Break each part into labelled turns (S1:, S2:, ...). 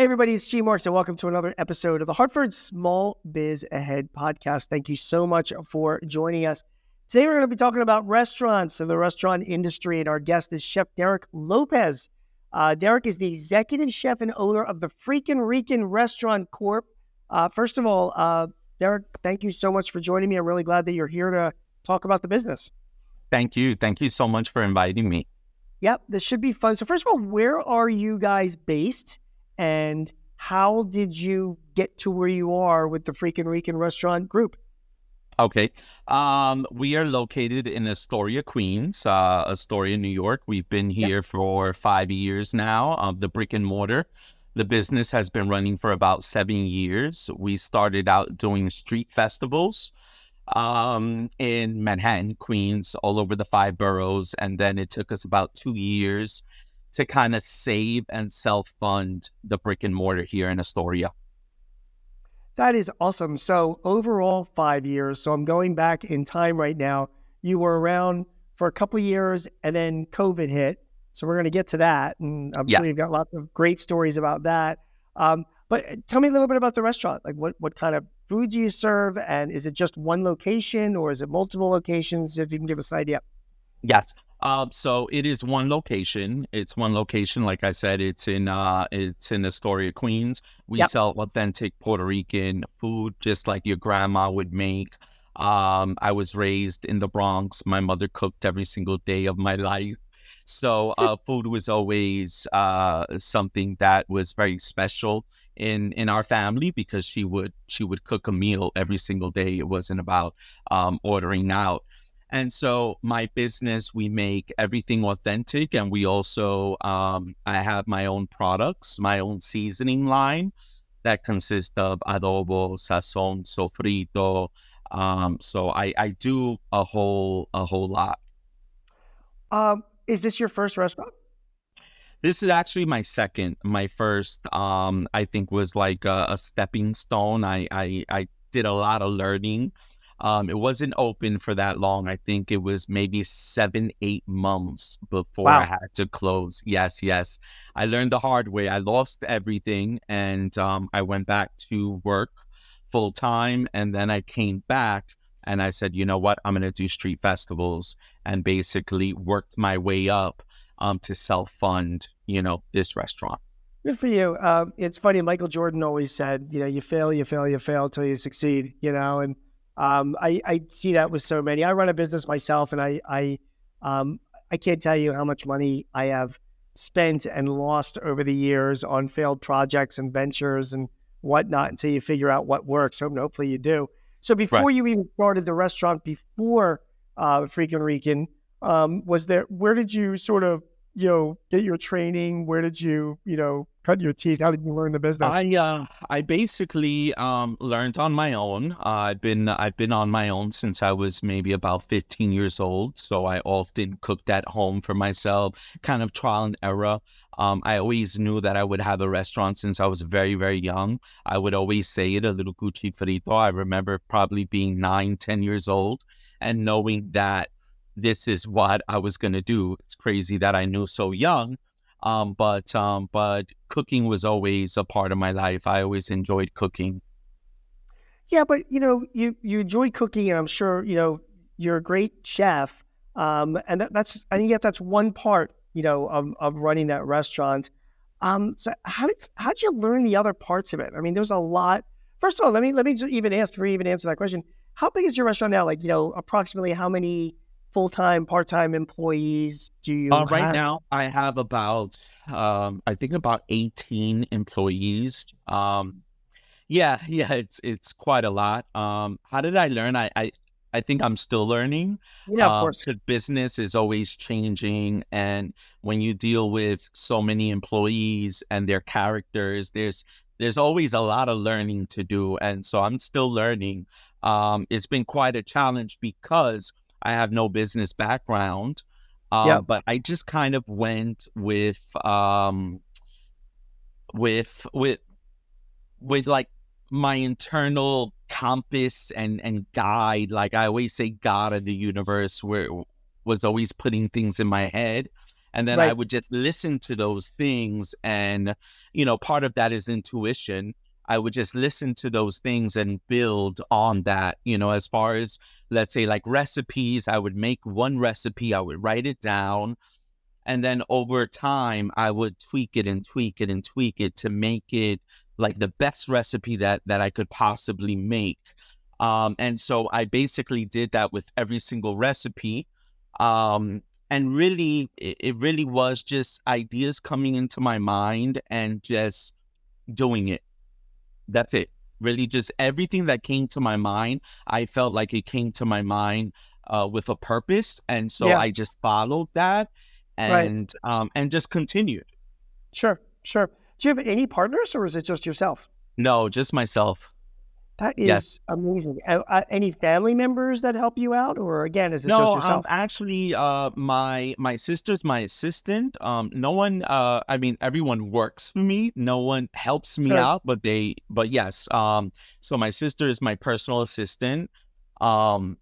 S1: everybody, it's G Marks, and welcome to another episode of the Hartford Small Biz Ahead Podcast. Thank you so much for joining us. Today, we're going to be talking about restaurants and the restaurant industry, and our guest is Chef Derick Lopez. Derick is the executive chef and owner of the Freakin Rican Restaurant Corp. First of all, Derick, thank you so much for joining me. I'm really glad that you're here to talk about the business.
S2: Thank you. Thank you so much for inviting me.
S1: Yep, this should be fun. So first of all, where are you guys based? And how did you get to where you are with the Freakin Rican Restaurant Group?
S2: Okay. We are located in Astoria, Queens, Astoria, New York. We've been here for 5 years now, the brick and mortar. The business has been running for about 7 years. We started out doing street festivals in Manhattan, Queens, all over the 5 boroughs. And then it took us about 2 years to kind of save and self-fund the brick and mortar here in Astoria.
S1: That is awesome. So overall, 5 years. So I'm going back in time right now. You were around for a couple of years and then COVID hit. So we're going to get to that. And I'm sure you've got lots of great stories about that. But tell me a little bit about the restaurant. Like what kind of food do you serve? And is it just one location or is it multiple locations? If you can give us an idea.
S2: Yes. So it is one location. It's one location. Like I said, it's in Astoria, Queens. We sell authentic Puerto Rican food, just like your grandma would make. I was raised in the Bronx. My mother cooked every single day of my life. So food was always something that was very special in our family because she would cook a meal every single day. It wasn't about ordering out. And so my business, we make everything authentic. And we also, I have my own products, my own seasoning line that consists of adobo, sazon, sofrito. So I do a whole lot.
S1: Is this your first restaurant?
S2: This is actually my second. My first, I think, was like a stepping stone. I did a lot of learning. It wasn't open for that long. I think it was maybe 7-8 months before I had to close. Yes. I learned the hard way. I lost everything and I went back to work full time. And then I came back and I said, you know what, I'm going to do street festivals and basically worked my way up to self-fund, this restaurant.
S1: Good for you. It's funny. Michael Jordan always said, you fail till you succeed, and I see that with so many. I run a business myself, and I can't tell you how much money I have spent and lost over the years on failed projects and ventures and whatnot until you figure out what works. So hopefully you do. So before you even started the restaurant, before Freakin Rican, where did you sort of, get your training? Where did you, cut your teeth? How did you learn the business?
S2: I basically learned on my own. I've been on my own since I was maybe about 15 years old. So I often cooked at home for myself, kind of trial and error. I always knew that I would have a restaurant since I was very, very young. I would always say it, a little cuchi frito. I remember probably being 9-10 years old and knowing that this is what I was going to do. It's crazy that I knew so young. But cooking was always a part of my life. I always enjoyed cooking.
S1: Yeah, but you enjoy cooking, and I'm sure you're a great chef. And that's I think that's one part of running that restaurant. So how'd you learn the other parts of it? I mean, there's a lot. First of all, let me just even ask before you even answer that question. How big is your restaurant now? Like approximately how many full-time, part-time employees do you have?
S2: Right now, I have about, I think about 18 employees. It's quite a lot. How did I learn? I think I'm still learning.
S1: Yeah, of course.
S2: Because business is always changing. And when you deal with so many employees and their characters, there's always a lot of learning to do. And so I'm still learning. It's been quite a challenge because I have no business background, but I just kind of went with like my internal compass and guide. Like I always say, God of the universe, where was always putting things in my head. And then I
S1: Right.
S2: would just listen to those things. And, part of that is intuition. I would just listen to those things and build on that, as far as, let's say, like recipes. I would make one recipe, I would write it down. And then over time, I would tweak it and tweak it and tweak it to make it like the best recipe that I could possibly make. And so I basically did that with every single recipe. And really, it really was just ideas coming into my mind and just doing it. That's it. Really, just everything that came to my mind, I felt like it came to my mind with a purpose. And so
S1: Yeah.
S2: I just followed that
S1: Right.
S2: and just continued.
S1: Sure. Sure. Do you have any partners, or is it just yourself?
S2: No, just myself.
S1: That
S2: Yes.
S1: is amazing. Any family members that help you out, or again, is it just
S2: No,
S1: yourself?
S2: actually, my sister's my assistant. No one, I mean, everyone works for me. No one helps me
S1: Sure.
S2: out, but yes. So my sister is my personal assistant. Um,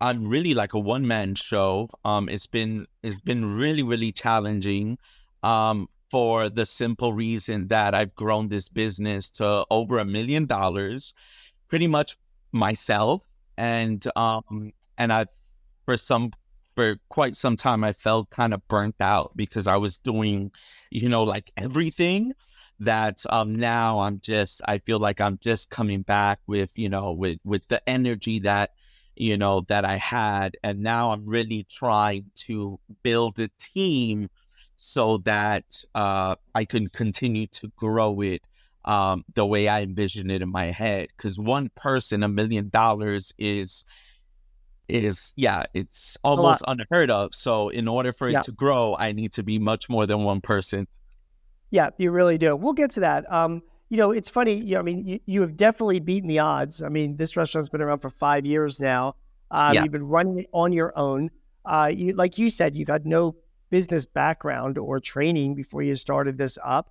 S2: I'm really like a one-man show. It's been really, really challenging. For the simple reason that I've grown this business to over $1 million, pretty much myself. And I've for quite some time I felt kind of burnt out because I was doing, like everything that now I feel like I'm just coming back with, with the energy that I had. And now I'm really trying to build a team so that I can continue to grow it the way I envision it in my head. Because one person, $1 million yeah, it's
S1: A lot.
S2: almost unheard of. So in order for it
S1: Yeah.
S2: to grow, I need to be much more than one person.
S1: Yeah, you really do. We'll get to that. It's funny. I mean, you have definitely beaten the odds. I mean, this restaurant's been around for 5 years now.
S2: Yeah.
S1: You've been running it on your own. Like you said, you've had no business background or training before you started this up.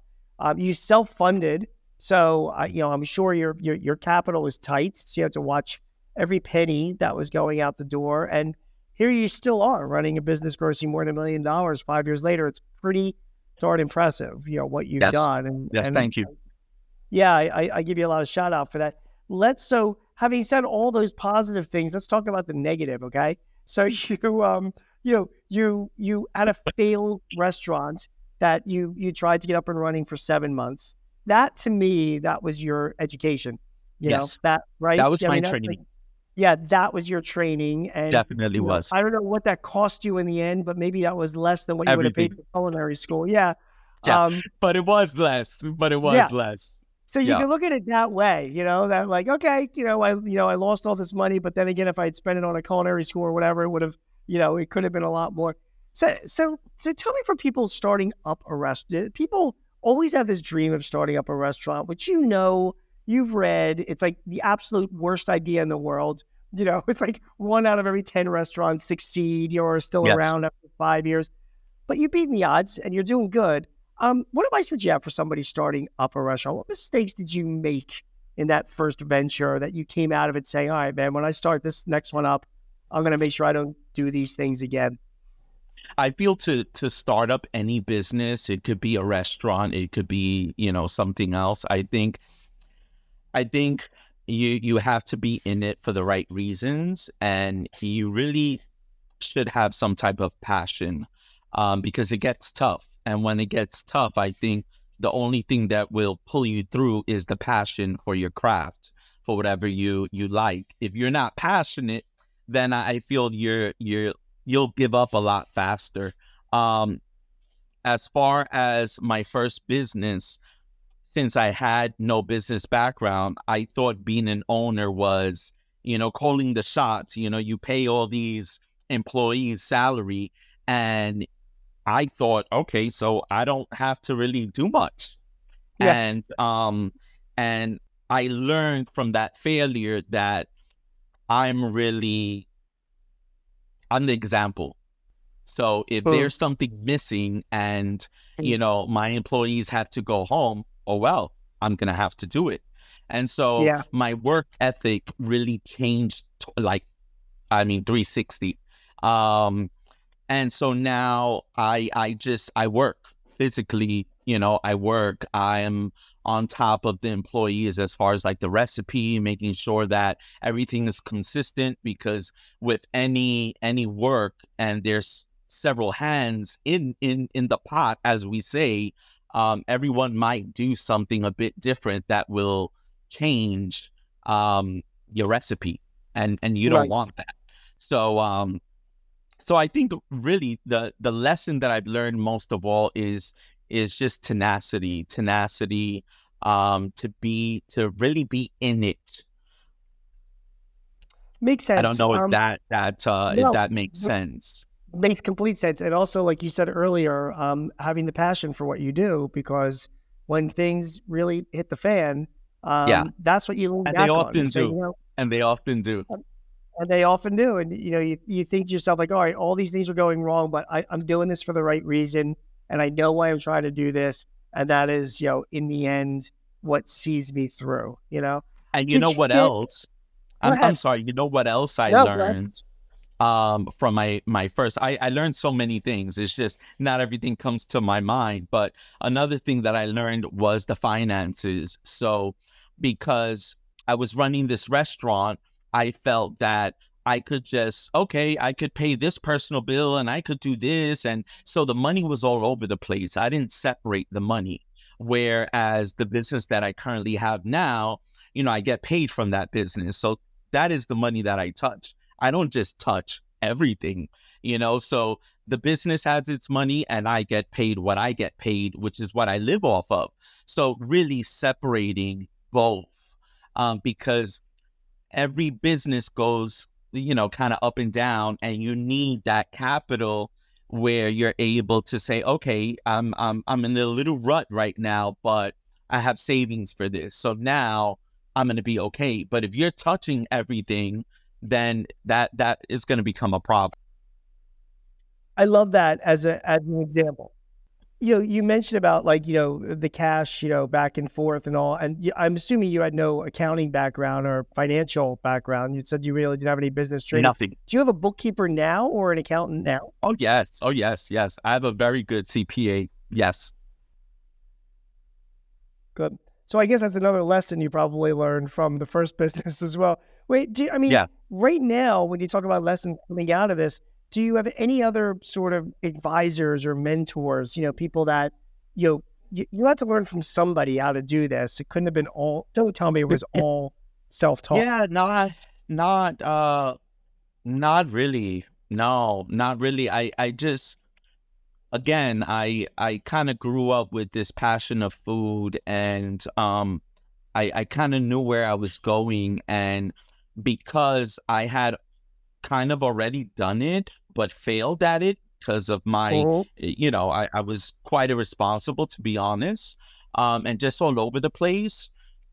S1: You self-funded, so I'm sure your capital is tight. So you have to watch every penny that was going out the door. And here you still are running a business grossing more than $1 million 5 years later. It's pretty darn impressive, what you've
S2: Yes.
S1: done. And
S2: Yes. Thank you.
S1: yeah, I give you a lot of shout out for that. So having said all those positive things, let's talk about the negative. Okay. So you had a failed restaurant that you tried to get up and running for 7 months. That, to me, that was your education,
S2: Yes.
S1: that, right?
S2: That was
S1: I
S2: my
S1: mean, that's
S2: training.
S1: like, yeah, that was your training. And,
S2: Definitely was.
S1: I don't know what that cost you in the end, but maybe that was less than what you would have paid
S2: Everything.
S1: for culinary school. Yeah.
S2: Yeah.
S1: Um,
S2: But it was less. But it
S1: yeah.
S2: was less.
S1: So you
S2: Yeah.
S1: can look at it that way, that like, okay, I lost all this money, but then again, if I had spent it on a culinary school or whatever, it would have, it could have been a lot more. So tell me, for people starting up a restaurant, people always have this dream of starting up a restaurant, which, you've read, it's like the absolute worst idea in the world. It's like 1 out of every 10 restaurants succeed, or are still
S2: Yes.
S1: around after 5 years. But you're beating the odds and you're doing good. What advice would you have for somebody starting up a restaurant? What mistakes did you make in that first venture that you came out of it saying, all right, man, when I start this next one up, I'm going to make sure I don't do these things again?
S2: I feel to start up any business, it could be a restaurant, it could be, something else. I think you have to be in it for the right reasons, and you really should have some type of passion, because it gets tough. And when it gets tough, I think the only thing that will pull you through is the passion for your craft, for whatever you like. If you're not passionate, then I feel you'll give up a lot faster. Um, as far as my first business, since I had no business background, I thought being an owner was, calling the shots. You pay all these employees salary, and I thought, okay, so I don't have to really do much.
S1: Yeah.
S2: And I learned from that failure that I'm the example. So if there's something missing and, my employees have to go home, oh, well, I'm going to have to do it. And so
S1: Yeah.
S2: my work ethic really changed, 360. And so now I work physically, I work. I am on top of the employees as far as like the recipe, making sure that everything is consistent, because with any work, and there's several hands in the pot, as we say, everyone might do something a bit different that will change your recipe, and you don't
S1: Right.
S2: want that. So I think really the lesson that I've learned most of all is just tenacity, to really be in it.
S1: Makes
S2: I don't
S1: sense.
S2: know if
S1: No,
S2: that makes sense.
S1: makes complete sense. And also, like you said earlier, having the passion for what you do, because when things really hit the fan,
S2: Yeah,
S1: that's what you lean
S2: and they
S1: back on. You
S2: often
S1: say,
S2: do, and they often do.
S1: and they often do. And, you think to yourself, like, all right, all these things are going wrong, but I'm doing this for the right reason. And I know why I'm trying to do this. And that is, in the end, what sees me through,
S2: And you know
S1: Did you
S2: what
S1: get,
S2: else?
S1: go
S2: I'm
S1: ahead.
S2: sorry. You know what else I
S1: No, go ahead.
S2: learned from my first? I learned so many things. It's just not everything comes to my mind. But another thing that I learned was the finances. So because I was running this restaurant, I felt that I could just, okay, I could pay this personal bill and I could do this. And so the money was all over the place. I didn't separate the money. Whereas the business that I currently have now, I get paid from that business. So that is the money that I touch. I don't just touch everything, so the business has its money and I get paid what I get paid, which is what I live off of. So really separating both, because every business goes, kind of up and down, and you need that capital where you're able to say, okay, I'm in a little rut right now, but I have savings for this. So now I'm going to be okay. But if you're touching everything, then that is going to become a problem.
S1: I love that as an example. You mentioned about, like, the cash, back and forth and all. And I'm assuming you had no accounting background or financial background. You said you really didn't have any business training.
S2: Nothing.
S1: Do you have a bookkeeper now or an accountant now?
S2: Oh, yes. Oh, yes. Yes. I have a very good CPA. Yes.
S1: Good. So I guess that's another lesson you probably learned from the first business as well. Wait,
S2: Yeah.
S1: right now, when you talk about lessons coming out of this, do you have any other sort of advisors or mentors, people that, you had to learn from somebody how to do this? It couldn't have been don't tell me it was all self-taught.
S2: Yeah. Not really. No, not really. I just, again, I kind of grew up with this passion of food, and I kind of knew where I was going, and because I had kind of already done it but failed at it because of my,
S1: Mhm.
S2: I was quite irresponsible, to be honest, and just all over the place.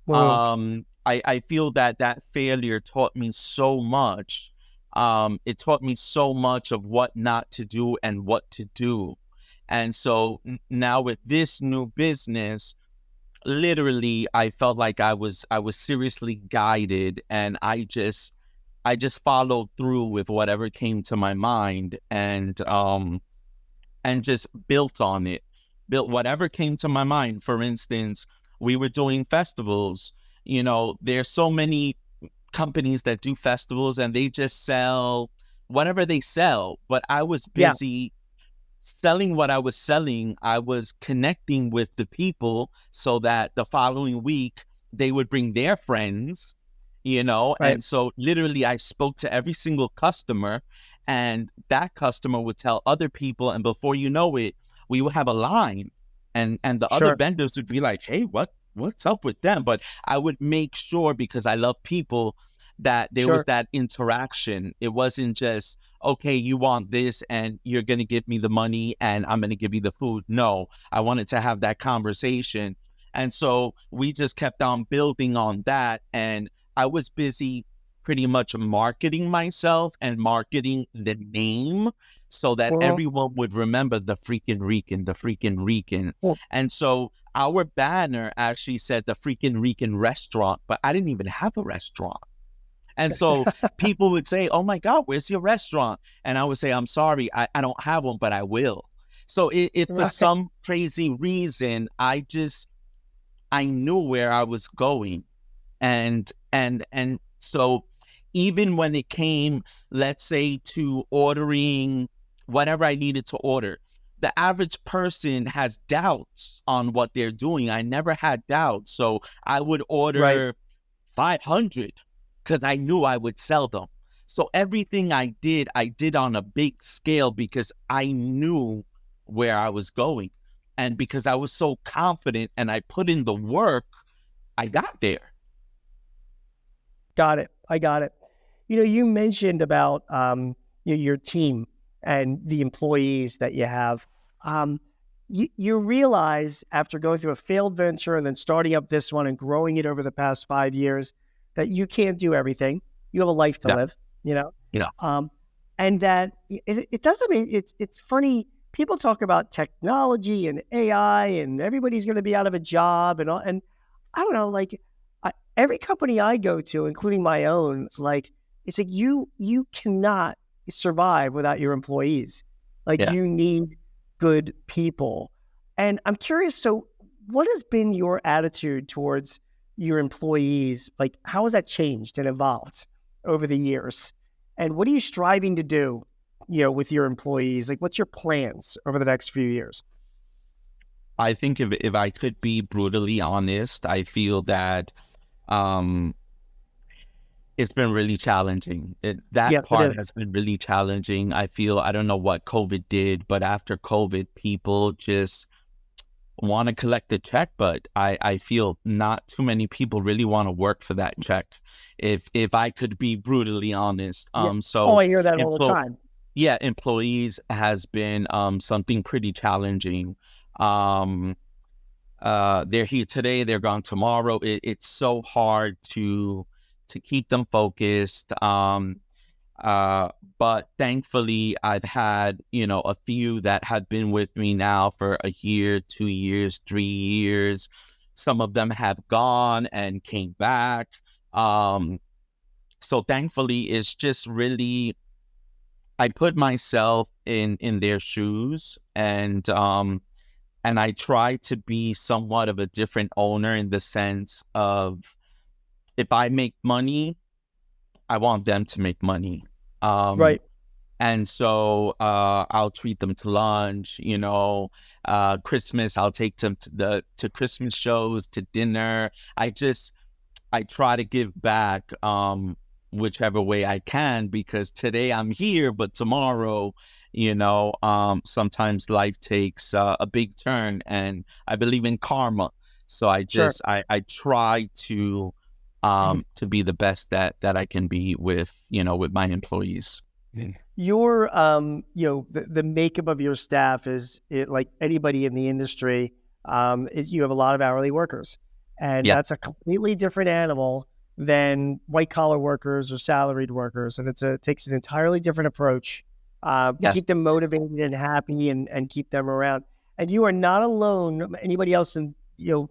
S1: Mhm.
S2: I feel that failure taught me so much. It taught me so much of what not to do and what to do. And so now with this new business, literally, I felt like I was seriously guided, and I just followed through with whatever came to my mind, and just built on it. Built whatever came to my mind. For instance, we were doing festivals. There's so many companies that do festivals and they just sell whatever they sell. But I was
S1: Yeah,
S2: busy selling what I was selling. I was connecting with the people so that the following week they would bring their friends,
S1: right.
S2: and so literally I spoke to every single customer, and that customer would tell other people, and before you know it, we would have a line, and the other
S1: Sure.
S2: vendors would be like, hey, what's up with them? But I would make sure, because I love people, that there was
S1: Sure.
S2: that interaction. It wasn't just, okay, you want this and you're going to give me the money and I'm going to give you the food. No, I wanted to have that conversation. And so we just kept on building on that. And I was busy pretty much marketing myself and marketing the name so that
S1: Mhm.
S2: everyone would remember the freaking Rican, the freaking Rican.
S1: Cool.
S2: And so our banner actually said the freaking Rican restaurant, but I didn't even have a restaurant. And so people would say, "Oh my God, where's your restaurant?" And I would say, "I'm sorry, I don't have one, but I will." So if for
S1: Right.
S2: some crazy reason, I knew where I was going. And so even when it came, let's say, to ordering whatever I needed to order, the average person has doubts on what they're doing. I never had doubts. So I would
S1: Right.
S2: order 500 because I knew I would sell them. So everything I did on a big scale because I knew where I was going. And because I was so confident and I put in the work, I got there.
S1: Got it. I got it. You mentioned about your team and the employees that you have. You realize after going through a failed venture and then starting up this one and growing it over the past 5 years that you can't do everything. You have a life to
S2: Yeah.
S1: live, you know,
S2: Yeah.
S1: and that it doesn't mean it's funny. People talk about technology and AI and everybody's going to be out of a job and all, and I don't know, like every company I go to, including my own, like it's like you cannot survive without your employees. Like
S2: Yeah.
S1: you need good people. And I'm curious, so what has been your attitude towards your employees? Like how has that changed and evolved over the years? And what are you striving to do, with your employees? Like what's your plans over the next few years?
S2: I think if I could be brutally honest, I feel that um it's been really challenging. That
S1: Yeah, it is.
S2: part has been really challenging. I don't know what COVID did, but after COVID, people just want to collect the check, but I feel not too many people really want to work for that check. If I could be brutally honest.
S1: Yeah. Oh,
S2: So
S1: I hear that all the
S2: employ
S1: time.
S2: yeah, employees has been something pretty challenging. Um they're here today, they're gone tomorrow. It's so hard to keep them focused. Uh, but thankfully, I've had, a few that have been with me now for a year, 2 years, 3 years. Some of them have gone and came back. Um, so thankfully, it's just really, I put myself in their shoes, and I try to be somewhat of a different owner in the sense of if I make money, I want them to make money. Um,
S1: Right.
S2: and so I'll treat them to lunch, Christmas, I'll take them to Christmas shows, to dinner. I try to give back whichever way I can because today I'm here, but tomorrow, sometimes life takes a big turn and I believe in karma. So
S1: Sure.
S2: I try to be the best that I can be with my employees.
S1: Your the makeup of your staff is it like anybody in the industry. You have a lot of hourly workers, and
S2: Yeah.
S1: that's a completely different animal than white collar workers or salaried workers, and it takes an entirely different approach to
S2: Yes.
S1: keep them motivated and happy and keep them around. And you are not alone. Anybody else in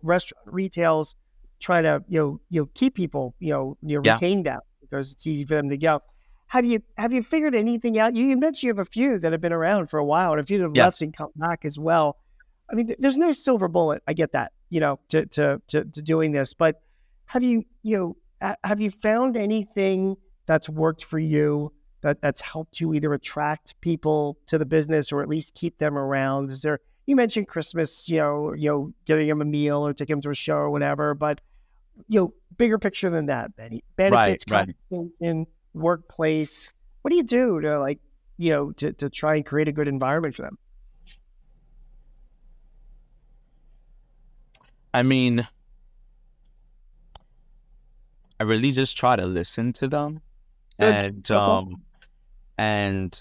S1: restaurant retails trying to keep people
S2: Yeah.
S1: retain them because it's easy for them to go. Have you figured anything out? You mentioned you have a few that have been around for a while, and a few that have left
S2: Yes.
S1: and come back as well. I mean, there's no silver bullet. I get that, to doing this. But have you found anything that's worked for you that's helped you either attract people to the business or at least keep them around? Is there? You mentioned Christmas, getting them a meal or taking them to a show or whatever, but bigger picture than that. Any
S2: Right.
S1: benefits,
S2: Right.
S1: compensation, workplace. What do you do to to try and create a good environment for them?
S2: I mean, I really just try to listen to them
S1: Good.
S2: and
S1: Okay.
S2: and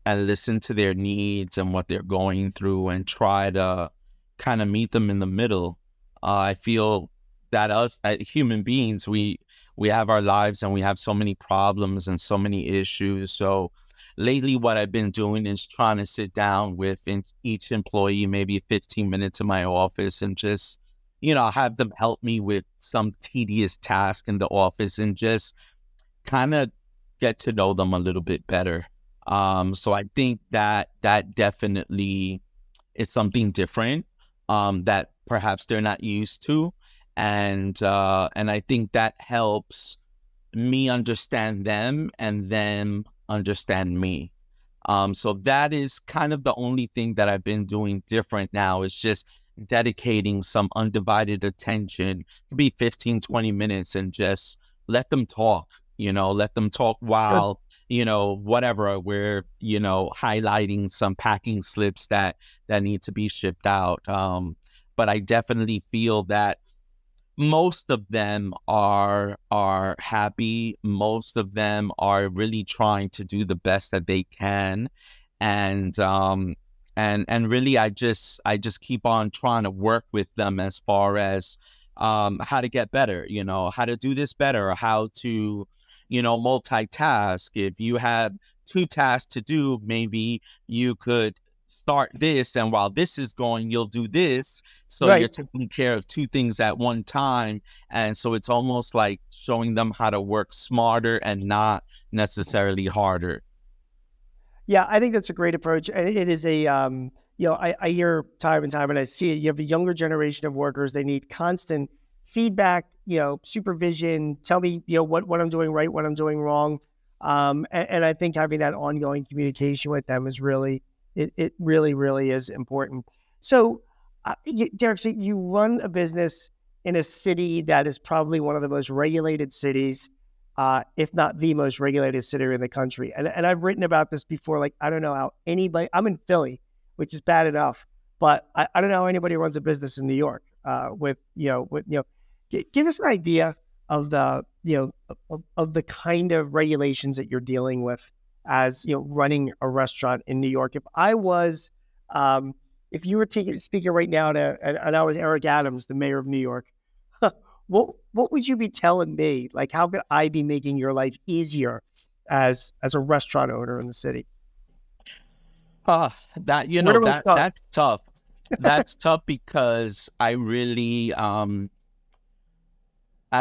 S2: and listen to their needs and what they're going through and try to kind of meet them in the middle. I feel that us human beings, we have our lives and we have so many problems and so many issues. So lately, what I've been doing is trying to sit down with each employee, maybe 15 minutes in my office, and just have them help me with some tedious task in the office and just kind of get to know them a little bit better. So I think that definitely is something different that perhaps they're not used to, and I think that helps me understand them and them understand me. So that is kind of the only thing that I've been doing different now, is just dedicating some undivided attention. It could be 15, 20 minutes, and just let them talk, let them talk
S1: Good.
S2: while, whatever, we're, highlighting some packing slips that need to be shipped out. But I definitely feel that most of them are happy. Most of them are really trying to do the best that they can, and really I just keep on trying to work with them as far as how to get better, how to do this better, how to multitask. If you have two tasks to do, maybe you could start this, and while this is going, you'll do this. So you're
S1: Right.
S2: taking care of two things at one time. And so it's almost like showing them how to work smarter and not necessarily harder.
S1: Yeah, I think that's a great approach. And it is I hear time and time, and I see it. You have a younger generation of workers. They need constant feedback, supervision. Tell me, what I'm doing right, what I'm doing wrong. And I think having that ongoing communication with them is really, it really, really is important. So, Derick, so you run a business in a city that is probably one of the most regulated cities, if not the most regulated city in the country. And I've written about this before. Like, I don't know how anybody, I'm in Philly, which is bad enough, but I don't know how anybody runs a business in New York, give us an idea of the, of the kind of regulations that you're dealing with as, running a restaurant in New York. If you were speaking right now and I was Eric Adams, the mayor of New York, what would you be telling me? Like, how could I be making your life easier as a restaurant owner in the city? Where do we start?
S2: That's tough. That's tough because I really I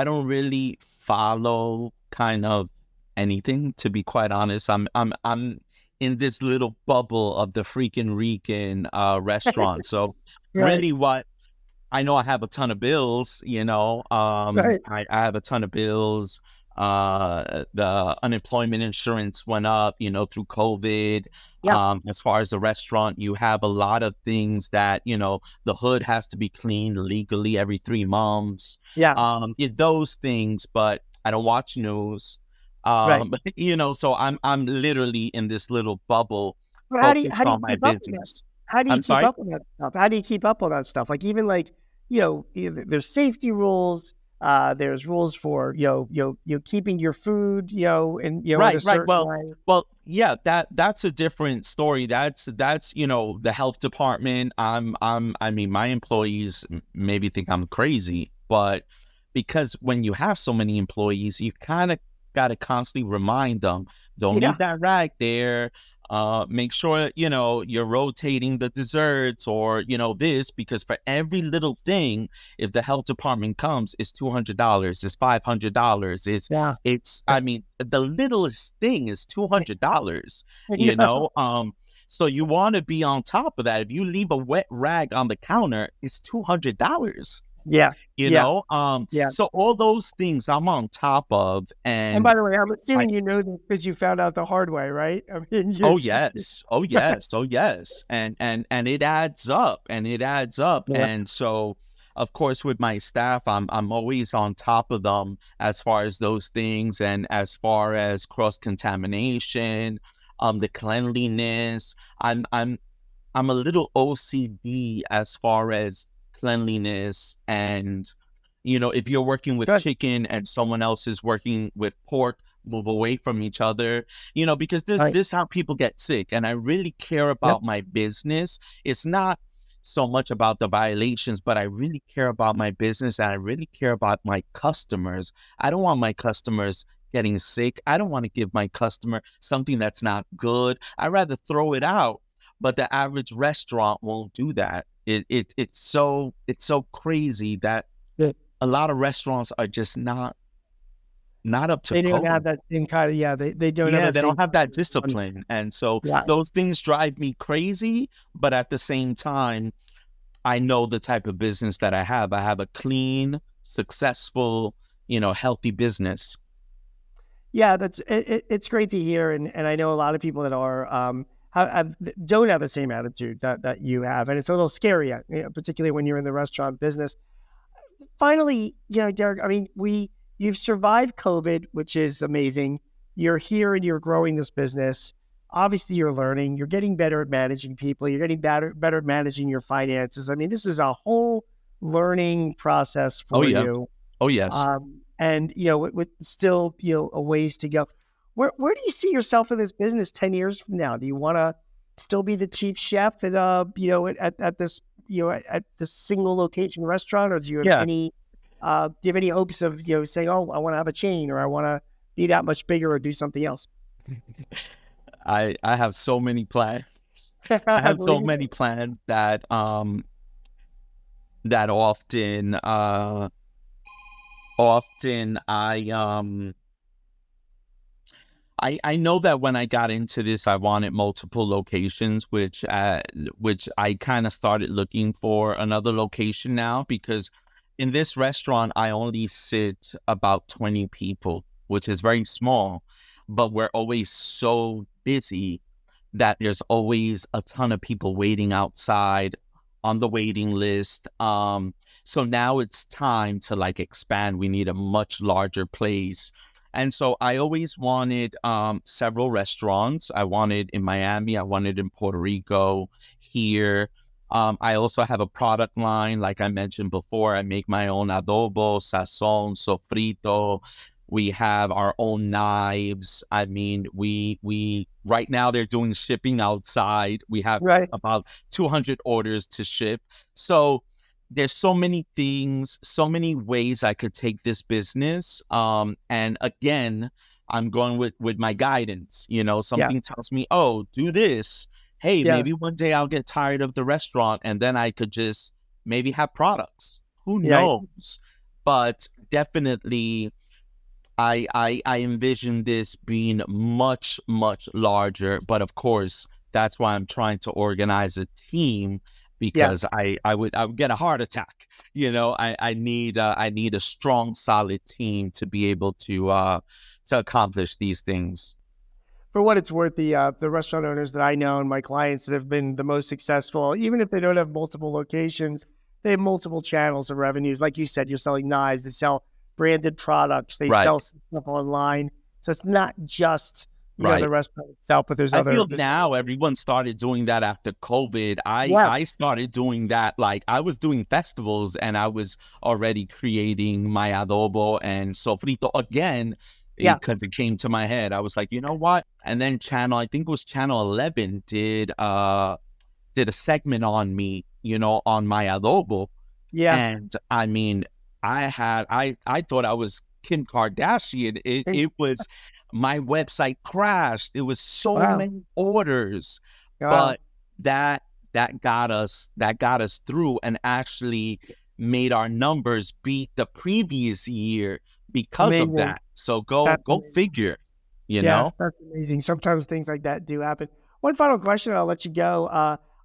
S2: don't really follow kind of anything, to be quite honest. I'm in this little bubble of the Freakin Rican restaurant. So
S1: Right.
S2: really what I know, I have a ton of bills,
S1: Right.
S2: I have a ton of bills. The unemployment insurance went up, through COVID.
S1: Yeah.
S2: As far as the restaurant, you have a lot of things that, the hood has to be cleaned legally every 3 months.
S1: Yeah.
S2: Those things, but I don't watch news.
S1: Right.
S2: So I'm literally in this little bubble
S1: But
S2: focused
S1: how do you
S2: on my
S1: keep up with that?
S2: business.
S1: How do you
S2: I'm
S1: keep
S2: sorry?
S1: up with that stuff? How do you keep up with that stuff? Like, even like, there's safety rules. There's rules for, keeping your food, in a
S2: Right.
S1: certain
S2: Well,
S1: way.
S2: yeah, that's a different story. That's the health department. I mean, my employees maybe think I'm crazy, but because when you have so many employees, you kind of got to constantly remind them, don't
S1: Yeah.
S2: leave that rag there. Make sure, you're rotating the desserts, or, this, because for every little thing, if the health department comes, it's $200, it's $500.
S1: Yeah.
S2: I mean, the littlest thing is $200,
S1: Yeah.
S2: so you want to be on top of that. If you leave a wet rag on the counter, it's $200,
S1: Yeah. Yeah. Yeah.
S2: so all those things I'm on top of.
S1: And
S2: And
S1: by the way, I'm
S2: I
S1: assuming you know this because you found out the hard way, right? I mean,
S2: Oh yes. Oh yes. Oh yes. And it adds up, and it adds up.
S1: Yeah.
S2: And so of course with my staff, I'm always on top of them as far as those things, and as far as cross contamination, the cleanliness. I'm a little OCD as far as cleanliness. And if you're working with
S1: Good.
S2: chicken and someone else is working with pork, move away from each other, because
S1: Right.
S2: this is how people get sick. And I really care
S1: Yep.
S2: about my business. It's not so much about the violations, but I really care about my business, and I really care about my customers. I don't want my customers getting sick. I don't want to give my customer something that's not good. I'd rather throw it out. But the average restaurant won't do that. It's so crazy that
S1: Yeah.
S2: a lot of restaurants are just not not up to
S1: They don't have
S2: code.
S1: that same kind of, they don't have
S2: Yeah,
S1: that
S2: they
S1: same
S2: don't have
S1: kind
S2: that
S1: of,
S2: discipline. And so
S1: yeah.
S2: those things drive me crazy. But at the same time, I know the type of business that I have. I have a clean, successful, healthy business.
S1: Yeah, it's great to hear, and I know a lot of people that are don't have the same attitude that you have, and it's a little scary, particularly when you're in the restaurant business. Finally, Derick, I mean, you've survived COVID, which is amazing. You're here and you're growing this business. Obviously, you're learning. You're getting better at managing people. You're getting better at managing your finances. I mean, this is a whole learning process
S2: Oh,
S1: for
S2: yeah.
S1: you.
S2: Oh, yes.
S1: And with still a ways to go. Where do you see yourself in this business 10 years from now? Do you want to still be the chief chef at at this at this single location restaurant, or do you have
S2: Yeah.
S1: any hopes of saying, oh, I want to have a chain, or I want to be that much bigger, or do something else?
S2: I have so many plans. I
S1: I
S2: have so
S1: believe
S2: many
S1: it.
S2: plans that often I know that when I got into this, I wanted multiple locations, which I kind of started looking for another location now, because in this restaurant I only sit about 20 people, which is very small, but we're always so busy that there's always a ton of people waiting outside on the waiting list. So now it's time to like expand. We need a much larger place. And so I always wanted several restaurants. I wanted in Miami, I wanted in Puerto Rico, here. I also have a product line, like I mentioned before. I make my own adobo, sazon, sofrito. We have our own knives. I mean, we right now they're doing shipping outside. We have
S1: Right.
S2: about 200 orders to ship. So there's so many things, so many ways I could take this business. And again, I'm going with my guidance.
S1: Yeah.
S2: Something tells me, oh, do this. Hey,
S1: Yes.
S2: maybe one day I'll get tired of the restaurant and then I could just maybe have products. Who
S1: Right.
S2: knows? But definitely I envision this being much, much larger. But of course, that's why I'm trying to organize a team, because
S1: Yes.
S2: I would get a heart attack. I need a strong, solid team to be able to accomplish these things.
S1: For what it's worth, the restaurant owners that I know and my clients that have been the most successful, even if they don't have multiple locations, they have multiple channels of revenues. Like you said, you're selling knives, they sell branded products, they
S2: Right,
S1: sell stuff online. So it's not just the
S2: right.
S1: restaurant itself, but there's
S2: I
S1: other.
S2: feel now everyone started doing that after COVID. I
S1: Yeah,
S2: I started doing that, like I was doing festivals and I was already creating my adobo and sofrito again,
S1: yeah,
S2: because it came to my head. I was like, you know what? And then I think it was Channel 11 did a segment on me, on my adobo.
S1: yeah.
S2: And I mean, I thought I was Kim Kardashian. It was, my website crashed. It was so
S1: Wow,
S2: many orders,
S1: wow,
S2: but that that got us through and actually made our numbers beat the previous year because of
S1: amazing.
S2: that. So go
S1: That's
S2: go
S1: amazing.
S2: figure, you
S1: Yeah,
S2: know?
S1: that's amazing. Sometimes things like that do happen. One final question, I'll let you go.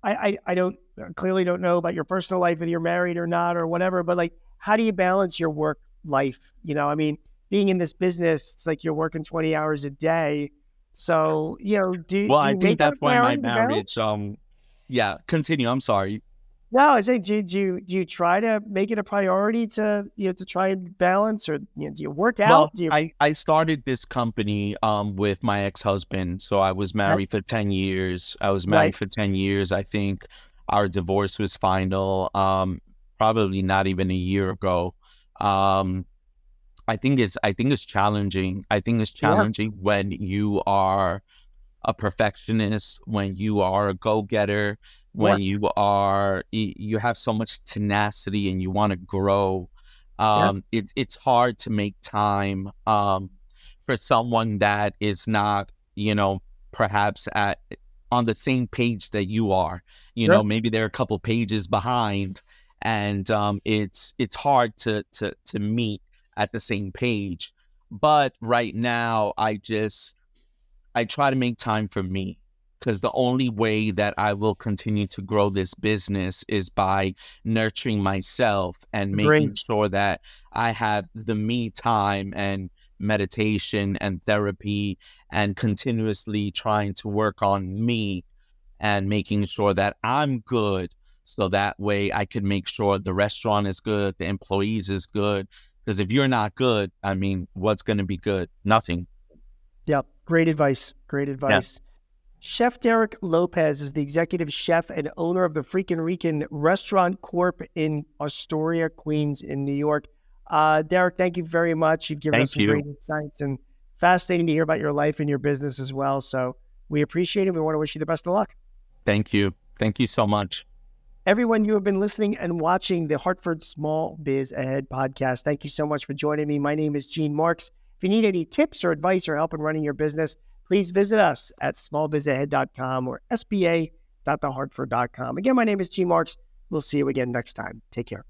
S1: I don't clearly don't know about your personal life, whether you're married or not or whatever, but like, how do you balance your work life? I mean, being in this business, it's like you're working 20 hours a day. So,
S2: Well,
S1: do
S2: I
S1: you
S2: think
S1: make that a
S2: that's why my
S1: priority to balance?
S2: marriage yeah, continue. I'm sorry.
S1: No, I say, do you try to make it a priority to, to try and balance, or, do you work
S2: Well,
S1: out? Do you,
S2: I started this company with my ex-husband. So I was
S1: that-
S2: married for 10 years. I was married
S1: right.
S2: for 10 years. I think our divorce was final probably not even a year ago. Um I think it's challenging. I think it's
S1: Yeah.
S2: challenging when you are a perfectionist, when you are a go-getter,
S1: Yeah.
S2: when you have so much tenacity and you want to grow.
S1: Yeah.
S2: It's hard to make time for someone that is not, perhaps on the same page that you are.
S1: Sure.
S2: Maybe they're a couple pages behind, and it's hard to meet at the same page. But right now, I try to make time for me, because the only way that I will continue to grow this business is by nurturing myself and
S1: Agree.
S2: making sure that I have the me time and meditation and therapy, and continuously trying to work on me and making sure that I'm good. So that way I can make sure the restaurant is good, the employees is good. Because if you're not good, I mean, what's going to be good? Nothing.
S1: Yep. Great advice. Great
S2: Yeah.
S1: advice. Chef Derick Lopez is the executive chef and owner of the Freakin Rican Restaurant Corp in Astoria, Queens, in New York. Derick, thank you very much. You've given us
S2: Thank
S1: some
S2: you.
S1: great insights and fascinating to hear about your life and your business as well. So we appreciate it. We want to wish you the best of luck.
S2: Thank you. Thank you so much.
S1: Everyone, you have been listening and watching the Hartford Small Biz Ahead podcast. Thank you so much for joining me. My name is Gene Marks. If you need any tips or advice or help in running your business, please visit us at smallbizahead.com or sba.thehartford.com. Again, my name is Gene Marks. We'll see you again next time. Take care.